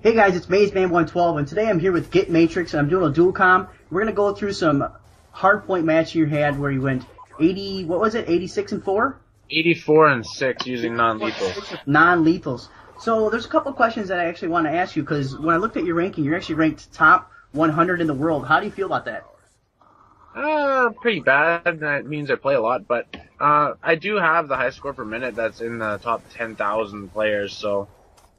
Hey guys, it's Maizeman112, and today I'm here with Get Matrix, and I'm doing a dual comm. We're gonna go through some hardpoint match you had where you went 80, what was it, 86 and 4? 84 and 6 using non-lethals. Non-lethals. So there's a couple questions that I actually want to ask you, because when I looked at your ranking, you're actually ranked top 100 in the world. How do you feel about that? Pretty bad. That means I play a lot, but I do have the high score per minute that's in the top 10,000 players, so...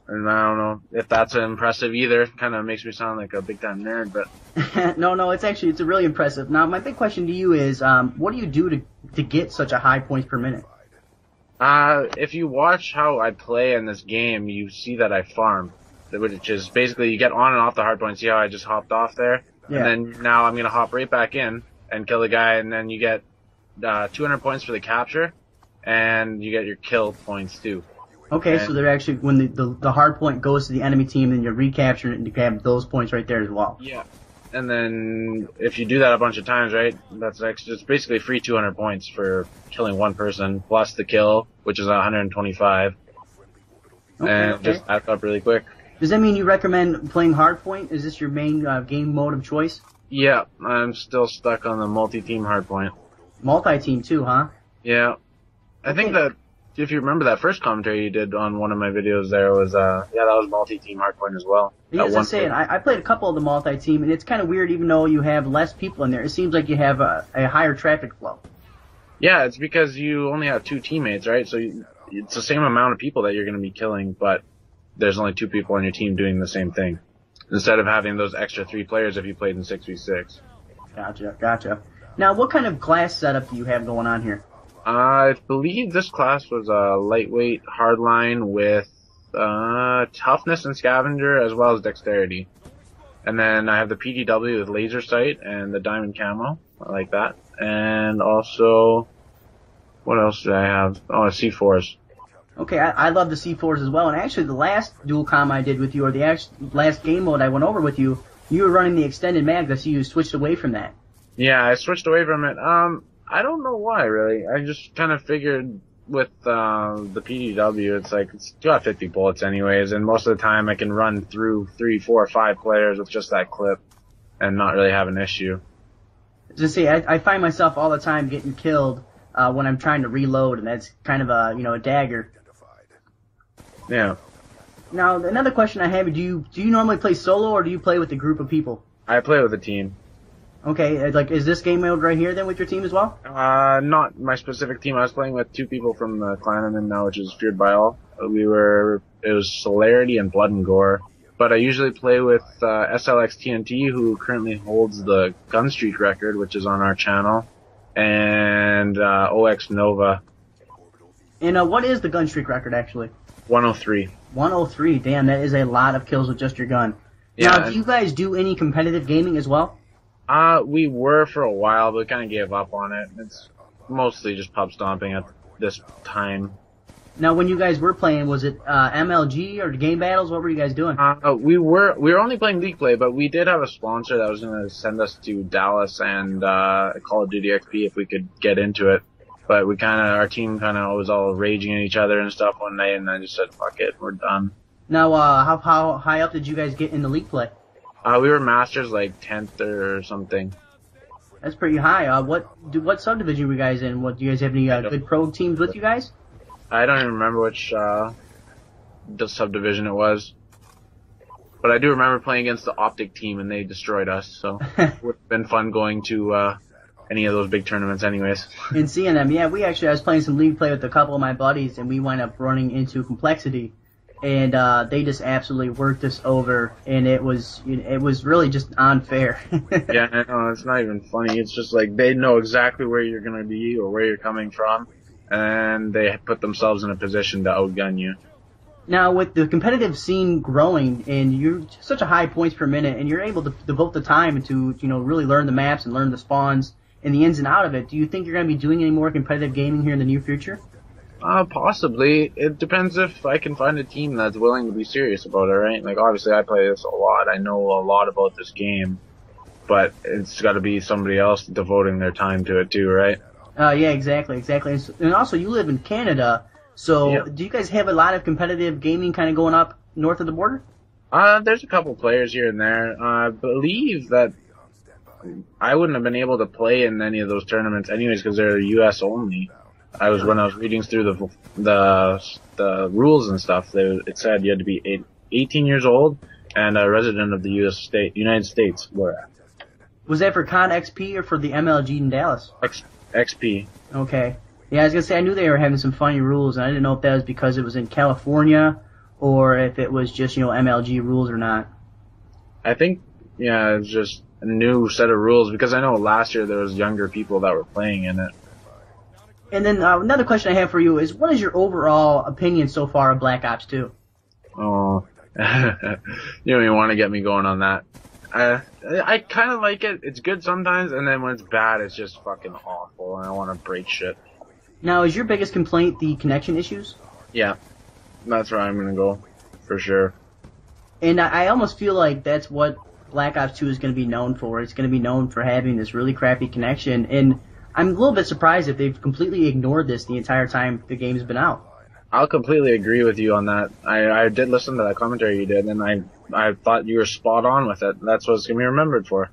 And I don't know if that's impressive either. Kind of makes me sound like a big-time nerd, but... No, it's really impressive. Now, my big question to you is, what do you do to get such a high points per minute? If you watch how I play in this game, you see that I farm. Which is basically you get on and off the hard point. See how I just hopped off there? Yeah. And then now I'm going to hop right back in and kill the guy, and then you get 200 points for the capture, and you get your kill points too. Okay, so they're actually, when the hard point goes to the enemy team, then you're recapturing it and you grab those points right there as well. Yeah. And then if you do that a bunch of times, right, that's it's basically free 200 points for killing one person, plus the kill, which is 125. And just adds up really quick. Does that mean you recommend playing hardpoint? Is this your main game mode of choice? Yeah, I'm still stuck on the multi-team hardpoint. Multi-team too, huh? Yeah. I think that if you remember that first commentary you did on one of my videos there was, that was multi-team hardpoint as well. Yeah, as I say, I played a couple of the multi-team, and it's kind of weird even though you have less people in there. It seems like you have a higher traffic flow. Yeah, it's because you only have two teammates, right? So it's the same amount of people that you're going to be killing, but there's only two people on your team doing the same thing. Instead of having those extra 3 players if you played in 6v6. Gotcha. Now, what kind of class setup do you have going on here? I believe this class was a lightweight hardline with toughness and scavenger as well as dexterity. And then I have the PDW with laser sight and the diamond camo. I like that. And also, what else did I have? Oh, C4s. Okay, I love the C4s as well. And actually, the last dual comm I did with you, or the last game mode I went over with you, you were running the extended mag. I see you switched away from that. Yeah, I switched away from it. I don't know why, really. I just kind of figured with the PDW, it's like, it's got 50 bullets anyways, and most of the time I can run through 3, 4, 5 players with just that clip and not really have an issue. Just see, I find myself all the time getting killed when I'm trying to reload, and that's kind of a dagger. Yeah. Now, another question I have, do you normally play solo, or do you play with a group of people? I play with a team. Okay, like, is this game mode right here then with your team as well? Not my specific team. I was playing with 2 people from the clan I'm in now, which is Feared by All. It was Celerity and Blood and Gore. But I usually play with SLX TNT, who currently holds the gun streak record, which is on our channel, and OX Nova. And what is the gun streak record, actually? 103. 103, damn, that is a lot of kills with just your gun. Yeah, now, do you guys do any competitive gaming as well? We were for a while, but we kind of gave up on it. It's mostly just pub stomping at this time. Now, when you guys were playing, was it MLG or game battles? What were you guys doing? We were only playing League Play, but we did have a sponsor that was going to send us to Dallas and Call of Duty XP if we could get into it. But our team kind of was all raging at each other and stuff one night, and I just said, fuck it, we're done. Now, how high up did you guys get in the League Play? We were masters like 10th or something. That's pretty high. What subdivision were you guys in? Do you guys have any good pro teams with you guys? I don't even remember which the subdivision it was. But I do remember playing against the Optic team and they destroyed us, so it would have been fun going to any of those big tournaments anyways. And seeing them, yeah, I was playing some League Play with a couple of my buddies and we wound up running into Complexity. And they just absolutely worked us over, and it was really just unfair. Yeah, I know, it's not even funny. It's just like they know exactly where you're gonna be or where you're coming from, and they put themselves in a position to outgun you. Now, with the competitive scene growing, and you're such a high points per minute, and you're able to devote the time to really learn the maps and learn the spawns and the ins and out of it, do you think you're gonna be doing any more competitive gaming here in the near future? Possibly. It depends if I can find a team that's willing to be serious about it, right? Like, obviously I play this a lot. I know a lot about this game. But it's gotta be somebody else devoting their time to it too, right? Yeah, exactly. And also, you live in Canada, so yeah. Do you guys have a lot of competitive gaming kind of going up north of the border? There's a couple players here and there. I believe that I wouldn't have been able to play in any of those tournaments anyways because they're U.S. only. When I was reading through the rules and stuff, it said you had to be 18 years old and a resident of the United States. Was that for Con XP or for the MLG in Dallas? XP. Okay. Yeah, I was gonna say I knew they were having some funny rules, and I didn't know if that was because it was in California or if it was just MLG rules or not. I think it's just a new set of rules because I know last year there was younger people that were playing in it. And then another question I have for you is, what is your overall opinion so far of Black Ops 2? Oh, you don't even want to get me going on that. I kind of like it. It's good sometimes, and then when it's bad, it's just fucking awful, and I want to break shit. Now, is your biggest complaint the connection issues? Yeah, that's where I'm gonna go, for sure. And I almost feel like that's what Black Ops 2 is going to be known for. It's going to be known for having this really crappy connection, and I'm a little bit surprised if they've completely ignored this the entire time the game's been out. I'll completely agree with you on that. I did listen to that commentary you did, and I thought you were spot on with it. That's what it's going to be remembered for.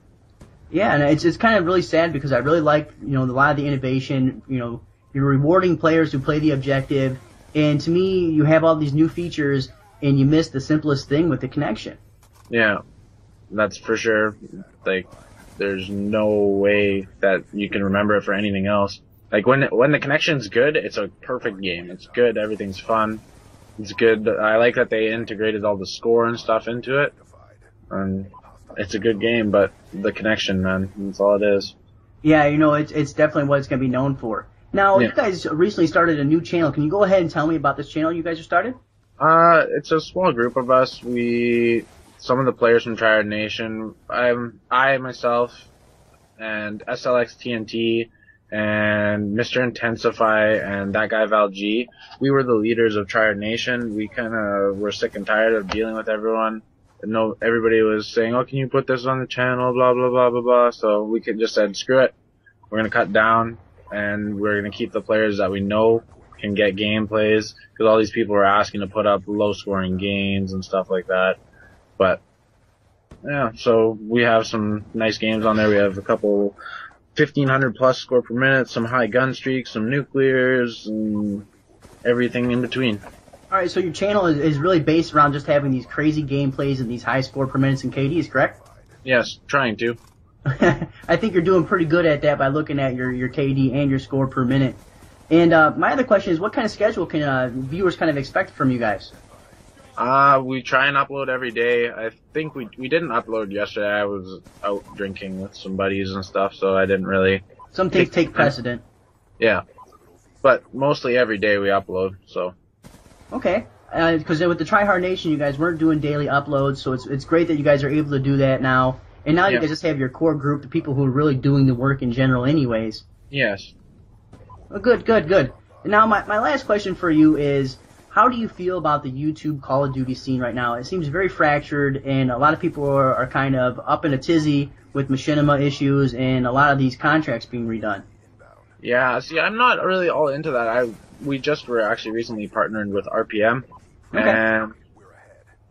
Yeah, and it's kind of really sad because I really like, a lot of the innovation. You're rewarding players who play the objective, and to me, you have all these new features, and you miss the simplest thing with the connection. Yeah, that's for sure. Like, there's no way that you can remember it for anything else. Like, when the connection's good, it's a perfect game. It's good, everything's fun. It's good. I like that they integrated all the score and stuff into it. And it's a good game, but the connection, man, that's all it is. Yeah, it's definitely what it's going to be known for. Now, You guys recently started a new channel. Can you go ahead and tell me about this channel you guys have started? It's a small group of us. Some of the players from Tryhard Nation, I myself, and SLX and Mr. Intensify, and that guy Val G, we were the leaders of Tryhard Nation. We kind of were sick and tired of dealing with everyone. Everybody was saying, oh, can you put this on the channel, blah, blah, blah, blah, blah. So we just said, screw it. We're going to cut down, and we're going to keep the players that we know can get gameplays, because all these people were asking to put up low-scoring games and stuff like that. But, yeah, so we have some nice games on there. We have a couple 1,500 plus score per minute, some high gun streaks, some nuclears, and everything in between. Alright, so your channel is really based around just having these crazy gameplays and these high score per minutes and KDs, correct? Yes, trying to. I think you're doing pretty good at that by looking at your KD and your score per minute. And my other question is, what kind of schedule can viewers kind of expect from you guys? We try and upload every day. I think we didn't upload yesterday. I was out drinking with some buddies and stuff, so I didn't really... Some things take precedent. Yeah. But mostly every day we upload, so... Okay. Because with the Tryhard Nation, you guys weren't doing daily uploads, so it's great that you guys are able to do that now. And now you guys just have your core group, the people who are really doing the work in general anyways. Yes. Well, good. And now my last question for you is... How do you feel about the YouTube Call of Duty scene right now? It seems very fractured, and a lot of people are kind of up in a tizzy with machinima issues and a lot of these contracts being redone. Yeah, see, I'm not really all into that. We just were actually recently partnered with RPM, and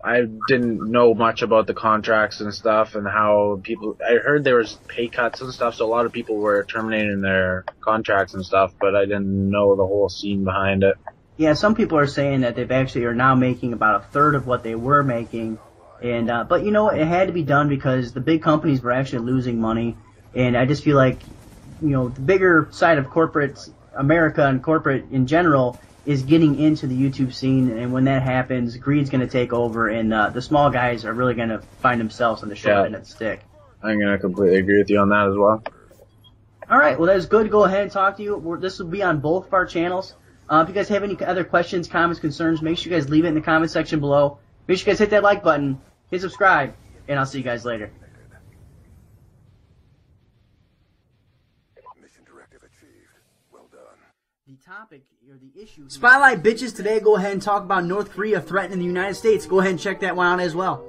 I didn't know much about the contracts and stuff and how I heard there was pay cuts and stuff, so a lot of people were terminating their contracts and stuff, but I didn't know the whole scene behind it. Yeah, some people are saying that they've actually are now making about a third of what they were making, and but it had to be done because the big companies were actually losing money, and I just feel like the bigger side of corporate America and corporate in general is getting into the YouTube scene, and when that happens, greed's going to take over, and the small guys are really going to find themselves on the short end of the stick. I'm going to completely agree with you on that as well. All right, well, that's good to go ahead and talk to you. This will be on both of our channels. If you guys have any other questions, comments, concerns, make sure you guys leave it in the comment section below. Make sure you guys hit that like button, hit subscribe, and I'll see you guys later. Mission directive achieved. Well done. The topic, or the issue... Spotlight bitches, today go ahead and talk about North Korea threatening the United States. Go ahead and check that one out as well.